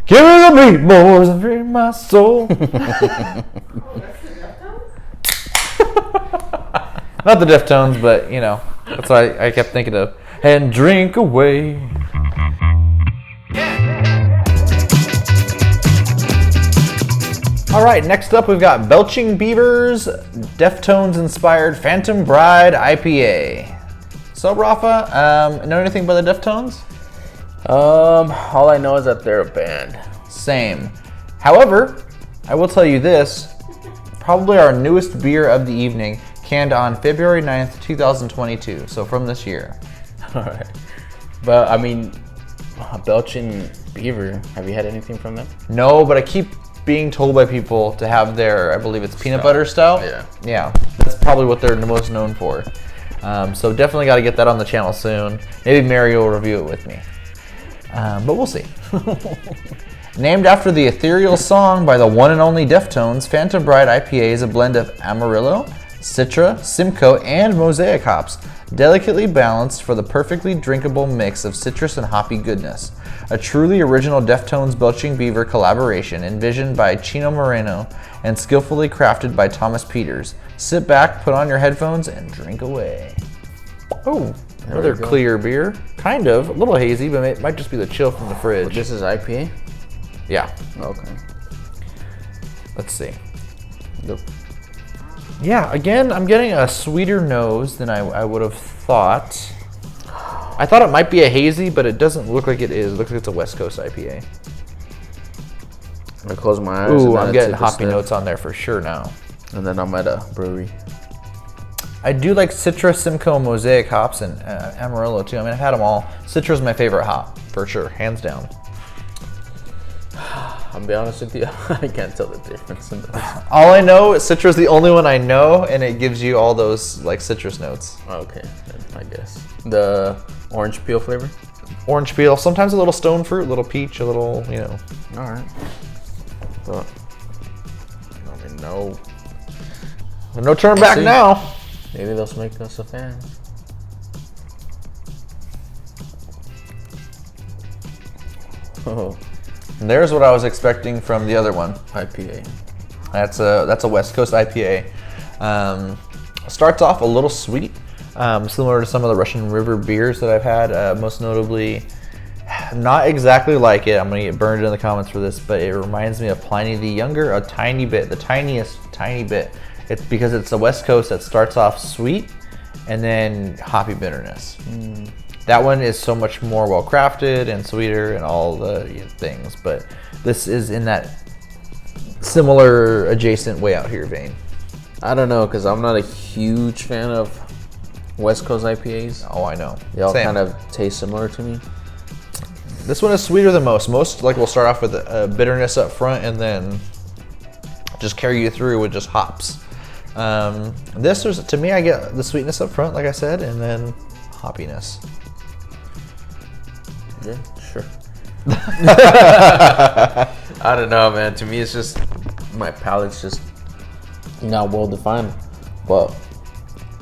Give me the meatballs and free my soul. Not the Deftones, but you know, that's what I kept thinking of. And drink away. All right, next up we've got Belching Beaver's Deftones inspired Phantom Bride IPA. So Rafa, know anything about the Deftones? All I know is that they're a band. Same. However, I will tell you this, probably our newest beer of the evening, canned on February 9th, 2022, so from this year. All right. But, I mean, Belching Beaver, have you had anything from them? No, but I keep being told by people to have their, I believe it's peanut butter stout. Yeah, that's probably what they're the most known for. So definitely got to get that on the channel soon. Maybe Mary will review it with me. But we'll see. Named after the ethereal song by the one and only Deftones, Phantom Bride IPA is a blend of Amarillo, Citra, Simcoe, and Mosaic hops, delicately balanced for the perfectly drinkable mix of citrus and hoppy goodness. A truly original Deftones Belching Beaver collaboration envisioned by Chino Moreno and skillfully crafted by Thomas Peters. Sit back, put on your headphones, and drink away. Oh, another clear beer. Kind of, a little hazy, but it might just be the chill from the fridge. This is IPA? Yeah. Okay. Let's see. Yep. Yeah, again, I'm getting a sweeter nose than I would have thought. I thought it might be a hazy, but it doesn't look like it is. It looks like it's a West Coast IPA. I'm going to close my eyes. Ooh, I'm getting hoppy notes on there for sure now. And then I'm at a brewery. I do like Citra, Simcoe, Mosaic hops, and Amarillo too. I mean, I've had them all. Citra's my favorite hop, for sure, hands down. I'll be honest with you, I can't tell the difference in those. All I know is Citra's the only one I know, and it gives you all those like citrus notes. Okay, I guess. The orange peel flavor? Orange peel, sometimes a little stone fruit, a little peach, a little, you know. All right. But, I mean, no turn back now. Maybe they'll make us a fan. Oh. And there's what I was expecting from the other one. IPA. That's a West Coast IPA. Starts off a little sweet, similar to some of the Russian River beers that I've had. Most notably, not exactly like it. I'm gonna get burned in the comments for this, but it reminds me of Pliny the Younger a tiny bit, the tiniest tiny bit. It's because it's the West Coast that starts off sweet and then hoppy bitterness. That one is so much more well crafted and sweeter and all the things, but this is in that similar adjacent way out here vein. I don't know, because I'm not a huge fan of West Coast IPAs. Oh, I know. They all kind of taste similar to me. This one is sweeter than most. Most like will start off with a bitterness up front and then just carry you through with just hops. This is, to me, I get the sweetness up front, like I said, and then hoppiness. Yeah, sure. I don't know, man. To me, it's just my palate's just not well defined, but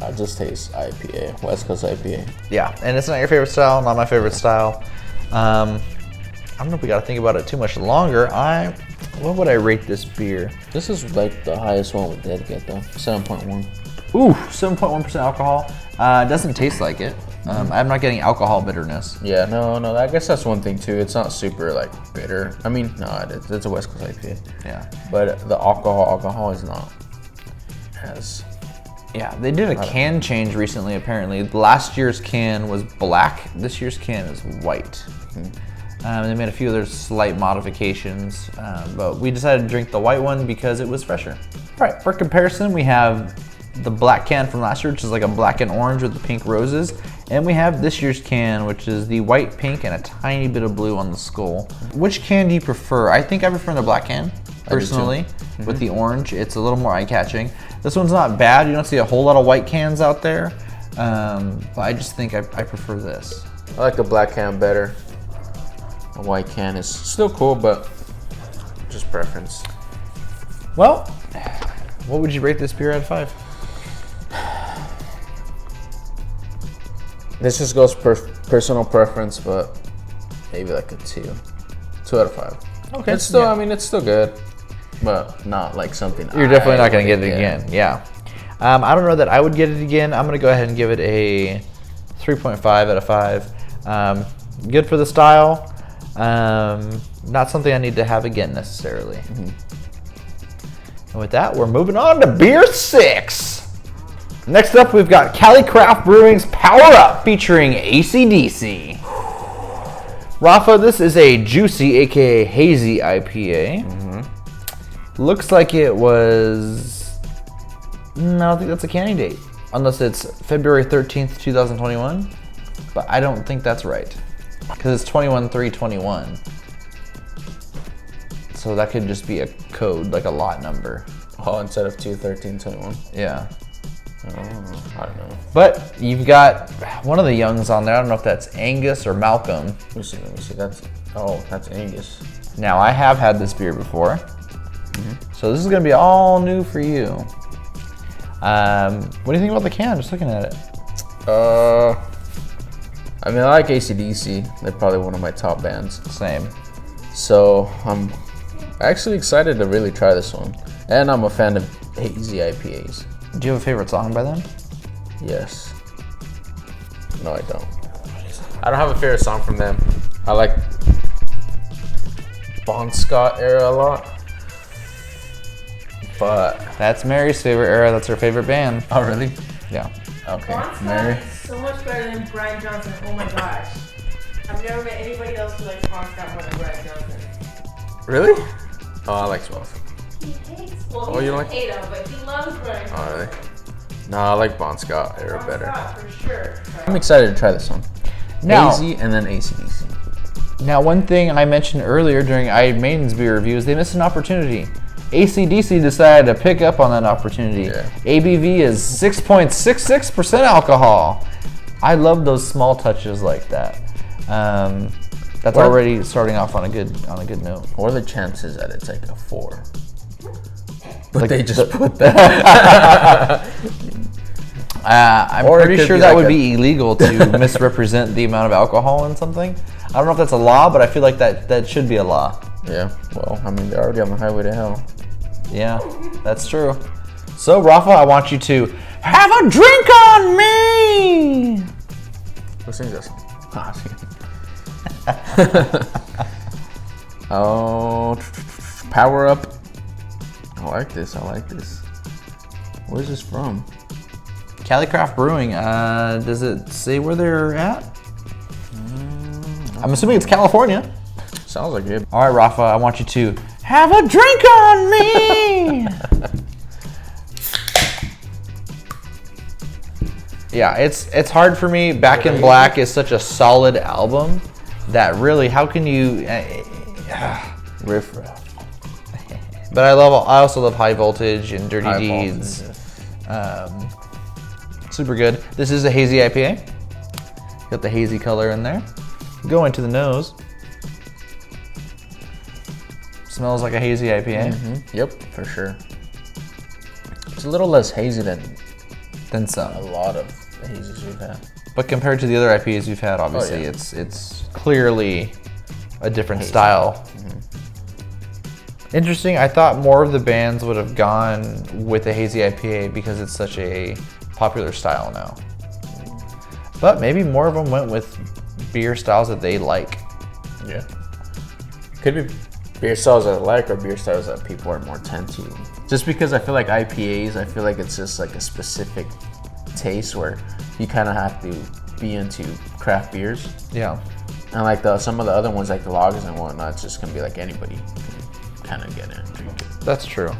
I just taste IPA, West Coast IPA. Yeah, and it's not your favorite style, not my favorite style. I don't know if we got to think about it too much longer. What would I rate this beer? This is like the highest one we did get though, 7.1. Ooh, 7.1% alcohol. It doesn't taste like it. I'm not getting alcohol bitterness. Yeah, no, I guess that's one thing too. It's not super like bitter. I mean, no, it's a West Coast IPA. Yeah. But the alcohol is not as... Yeah, they did a can change recently apparently. Last year's can was black. This year's can is white. They made a few other slight modifications, but we decided to drink the white one because it was fresher. All right, for comparison, we have the black can from last year, which is like a black and orange with the pink roses. And we have this year's can, which is the white, pink, and a tiny bit of blue on the skull. Which can do you prefer? I think I prefer the black can, personally, with the orange. It's a little more eye-catching. This one's not bad. You don't see a whole lot of white cans out there, but I just think I prefer this. I like the black can better. The white can is still cool, but just preference. Well, what would you rate this beer out of 5? This just goes personal preference, but maybe like a 2. 2 out of 5. Okay. It's still, I mean, it's still good, but not like something. You're definitely not going to get it again. Yeah. I don't know that I would get it again. I'm going to go ahead and give it a 3.5 out of 5. Good for the style. Not something I need to have again necessarily. And with that, we're moving on to beer 6. Next up, we've got Calicraft Brewing's Power Up featuring AC/DC. Rafa, this is a juicy, aka hazy IPA. Looks like it was. I don't think that's a canning date, unless it's February 13th, 2021. But I don't think that's right, because it's 21/3/21. So that could just be a code, like a lot number. Oh, instead of 2/13/21. Yeah. I don't know. But you've got one of the youngs on there. I don't know if that's Angus or Malcolm. Let me see. That's Angus. Now I have had this beer before, so this is gonna be all new for you. What do you think about the can? Just looking at it. I mean, I like AC/DC. They're probably one of my top bands. Same. So I'm actually excited to really try this one, and I'm a fan of hazy IPAs. Do you have a favorite song by them? Yes. No, I don't. I don't have a favorite song from them. I like Bon Scott era a lot. But that's Mary's favorite era. That's her favorite band. Oh, really? Yeah. Okay. Bon Scott Mary. is so much better than Brian Johnson. Oh my gosh. I've never met anybody else who likes Bon Scott more than Brian Johnson. Really? Oh, I like 12. He hates, well, Oh, he you doesn't like- hate him, but he loves Brian Johnson. Oh, really? No, I like Bon Scott era Bon better. Scott, for sure. I'm excited to try this one. Now- Hazy and then AC/DC. Now, one thing I mentioned earlier during Iron Maiden's beer review is they missed an opportunity. AC/DC decided to pick up on that opportunity. Yeah. ABV is 6.66% alcohol. I love those small touches like that. That's What- already starting off on a good note. What are the chances that it's like a 4? But Like they just the- put that. I'm Or it pretty could sure be that like would a- be illegal to misrepresent the amount of alcohol in something. I don't know if that's a law, but I feel like that should be a law. Yeah, well, I mean, they're already on the highway to hell. Yeah, that's true. So, Rafa, I want you to have a drink on me. Who sings this? Oh, Power Up. I like this. Where's this from? Calicraft Brewing. Does it say where they're at? I'm assuming it's California. Sounds like it. All right, Rafa, I want you to have a drink on me. Yeah, it's hard for me. Back in Black is such a solid album that really, how can you? Riff Raff. But I also love High Voltage and Dirty High Deeds. Voltage, Super good. This is a hazy IPA. Got the hazy color in there. Go into the nose. Smells like a hazy IPA. Yep, for sure. It's a little less hazy than Than some. a lot of the hazes we've had. But compared to the other IPAs we've had, obviously, yeah. it's clearly a different style. Interesting. I thought more of the bands would have gone with a hazy IPA because it's such a popular style now. But maybe more of them went with beer styles that they like. Yeah. Could be beer styles that I like or beer styles that people are more tend to. Just because I feel like IPAs, I feel like it's just like a specific taste where you kind of have to be into craft beers. Yeah. And like some of the other ones, like the lagers and whatnot, it's just gonna be like anybody can kind of get in and drink it. That's true.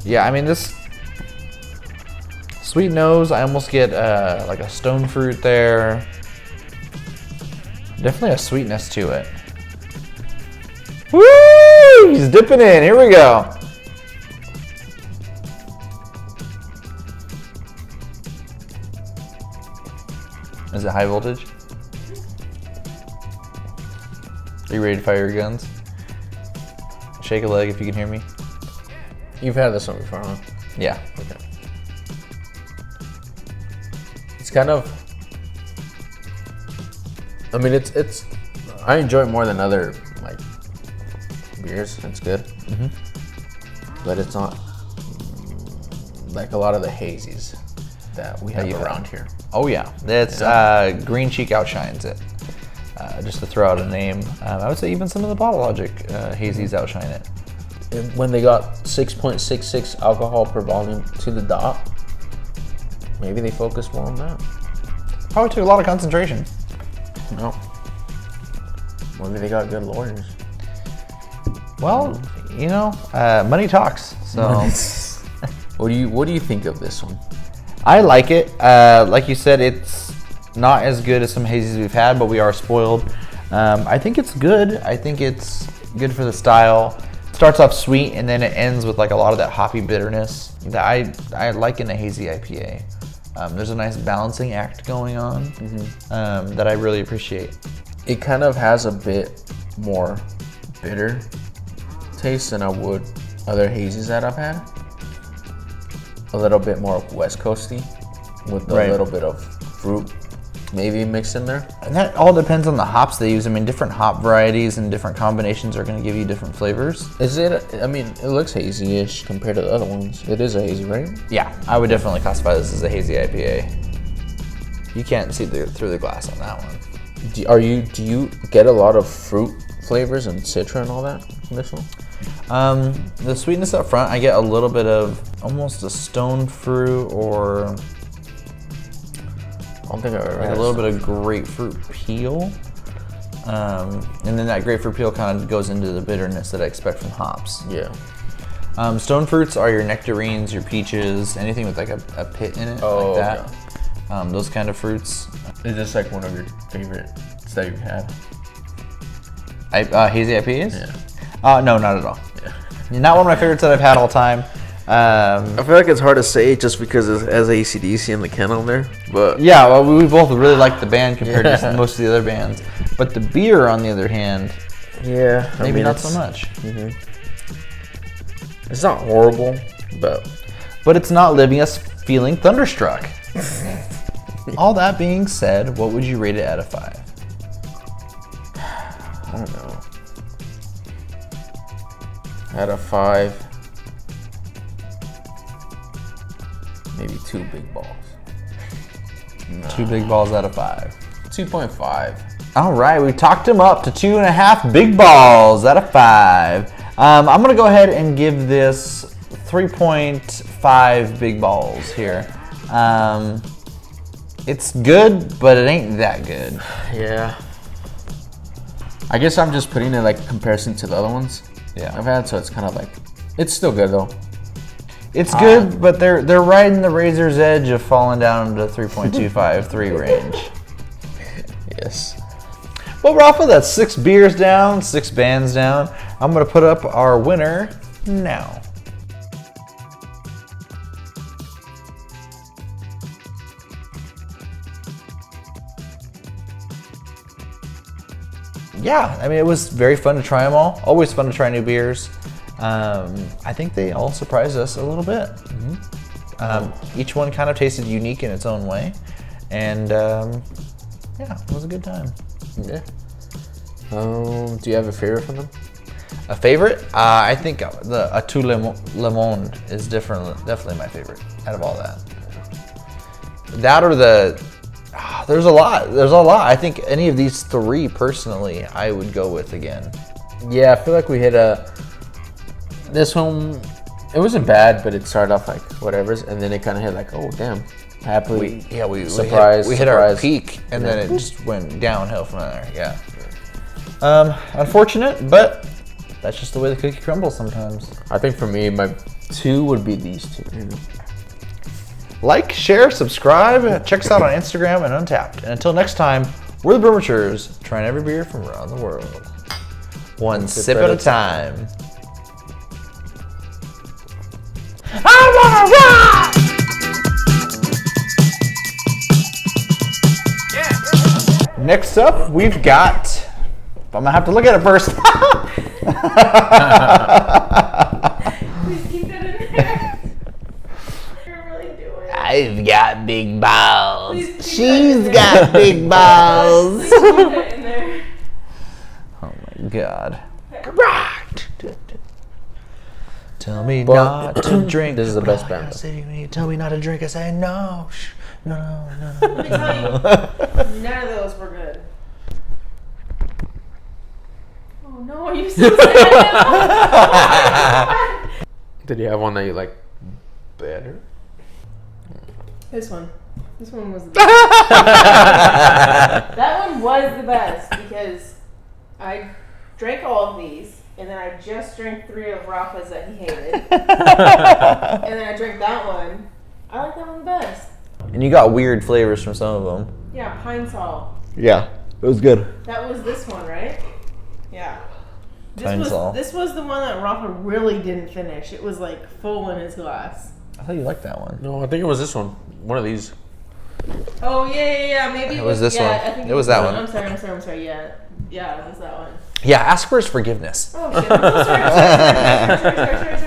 Yeah, I mean, this sweet nose, I almost get like a stone fruit there. Definitely a sweetness to it. Woo! He's dipping in. Here we go. Is it High Voltage? Are you ready to fire your guns? Shake a leg if you can hear me. You've had this one before, huh? Yeah. Okay. It's kind of. I mean, it's. I enjoy it more than other like beers. That's good. But it's not like a lot of the hazies that we have around here. Oh yeah, that's Green Cheek outshines it. Just to throw out a name, I would say even some of the Bottle Logic hazies outshine it. And when they got 6.66 alcohol per volume to the dot, maybe they focused more on that. Probably took a lot of concentration. No. Maybe they got good lawyers. Well, you know, money talks. So, what do you think of this one? I like it. Like you said, it's not as good as some hazies we've had, but we are spoiled. I think it's good. I think it's good for the style. It starts off sweet, and then it ends with like a lot of that hoppy bitterness that I like in a hazy IPA. There's a nice balancing act going on that I really appreciate. It kind of has a bit more bitter taste than I would other hazies that I've had. A little bit more West Coasty with a little bit of fruit maybe mixed in there. And that all depends on the hops they use. I mean, different hop varieties and different combinations are going to give you different flavors. Is it? I mean, it looks hazy-ish compared to the other ones. It is a hazy, right? Yeah, I would definitely classify this as a hazy IPA. You can't see through the glass on that one. Do you get a lot of fruit flavors and citra and all that in this one? The sweetness up front, I get a little bit of almost a stone fruit or I don't think I've ever like had a little bit of grapefruit peel. And then that grapefruit peel kind of goes into the bitterness that I expect from hops. Yeah. Stone fruits are your nectarines, your peaches, anything with like a pit in it, like that. Okay. Those kind of fruits. Is this like one of your favorites that you've had? Hazy IPAs? Yeah. No, not at all. Yeah. Not one of my favorites that I've had all time. I feel like it's hard to say just because it has AC/DC in the kennel there, but yeah, well, we both really like the band compared to most of the other bands. But the beer, on the other hand, yeah, maybe not so much. It's not horrible, but it's not leaving us feeling thunderstruck. All that being said, what would you rate it out of 5? I don't know. Out of 5. Maybe 2 big balls. Nah. 2 big balls out of 5. 2.5. All right, we talked him up to 2.5 big balls out of 5. I'm gonna go ahead and give this 3.5 big balls here. It's good, but it ain't that good. Yeah. I guess I'm just putting it like comparison to the other ones I've had, so it's kind of like, it's still good though. It's good, but they're riding the razor's edge of falling down to 3.25, range. Yes. Well, we're off of that 6 beers down, 6 bands down. I'm gonna put up our winner now. Yeah, I mean, it was very fun to try them all. Always fun to try new beers. I think they all surprised us a little bit. Each one kind of tasted unique in its own way. And yeah, it was a good time. Yeah. Do you have a favorite from them? A favorite? I think the A Tout Le Monde is definitely my favorite out of all that. That or the... There's a lot. I think any of these 3 personally, I would go with again. Yeah, I feel like we hit this one, it wasn't bad, but it started off like whatever's, and then it kind of hit like, oh damn, happily. We hit our peak, and then it just went downhill from there. Yeah. Unfortunate, but that's just the way the cookie crumbles sometimes. I think for me, my 2 would be these 2. Like, share, subscribe, check us out on Instagram and Untapped. And until next time, we're the Brewmatures, trying every beer from around the world. One sip at a time. I wanna rock! Next up, we've got... I'm gonna have to look at it first. Please keep that in there. You're really doing it. I've got big balls. Please keep She's that in got there. big balls. Please keep that in there. Oh my god. Right. Tell me not to drink. This is the best band. Tell me not to drink. I say no. No. Let me tell you, none of those were good. Oh no, you so sad. Did you have one that you like better? This one was the best. That one was the best because I drank all of these and then I just drank 3 of Rafa's that he hated. And then I drank that one. I like that one the best. And you got weird flavors from some of them. Yeah, pine salt. Yeah, it was good. That was this one, right? Yeah. Pine salt. This was the one that Rafa really didn't finish. It was like full in his glass. I thought you liked that one. No, I think it was this one. One of these. Oh yeah. Maybe It was this one. I think It was that one. I'm sorry. Yeah, it was that one. Yeah, ask for his forgiveness. Oh shit! I'm so sorry.